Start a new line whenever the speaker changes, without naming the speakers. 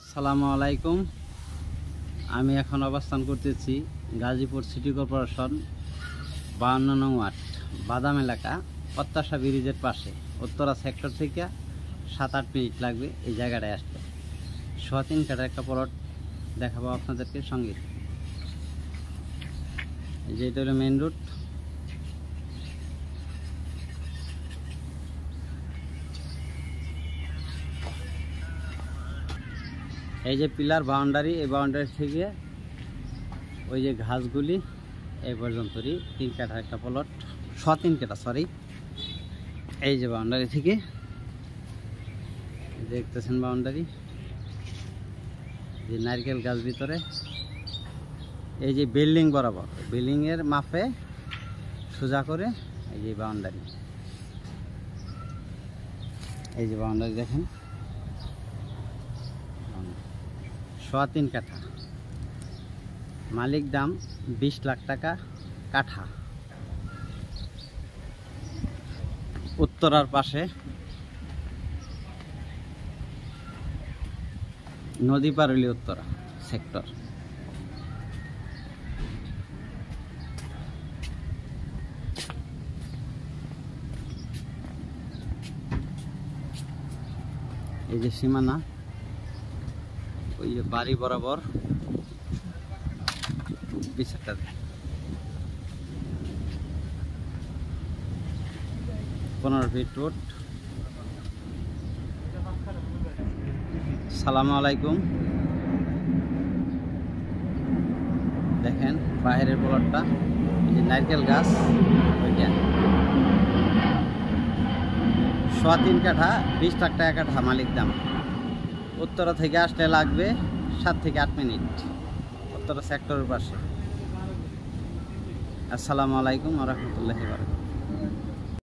আসসালামু আলাইকুম। আমি এখন অবস্থান করতেছি গাজীপুর সিটি কর্পোরেশন 52 নং ওয়ার্ড বাদাম এলাকা প্রত্যাশা ব্রিজের পাশে উত্তরা সেক্টর থেকে 7-8 মিনিট লাগবে এই জায়গাটায় আসতে। 3.5 কাঠার একটা প্লট দেখাবো আপনাদেরকে সঙ্গে। এই যে এটা হলো মেইন রোড। এই যে পিলার বাউন্ডারি, এই বাউন্ডারি থেকে ওই যে ঘাসগুলি এই পর্যন্তই 3 কাঠার একটা প্লট, 3 কাঠা সরি। এই যে বাউন্ডারি থেকে দেখতেছেন বাউন্ডারি, যে নারকেল গাছ ভিতরে, এই যে বিল্ডিং বরাবর বিল্ডিং এর মাপে সোজা করে এই যে বাউন্ডারি, এই যে বাউন্ডারি দেখেন 3.5 কাঠা, মালিক দাম 20 লাখ টাকা কাঠা। উত্তরার পাশে নদী পার হইলে উত্তরা সেক্টর। এই যে সীমানা, ওই যে বাড়ি বরাবর পিছাটা 15 ফিট রোড। সালামু আলাইকুম। দেখেন বাইরের প্লটটা, এই যে নারকেল গাছ, ওইটা 3.5 কাঠা, 20 লাখ টাকা কাঠা মালিক দাম। উত্তরা থেকে আসতে লাগবে 7 থেকে 8 মিনিট, উত্তরা সেক্টরের পাশে। আসসালামু আলাইকুম ওয়া রাহমাতুল্লাহি ওয়া বারাকাতুহু।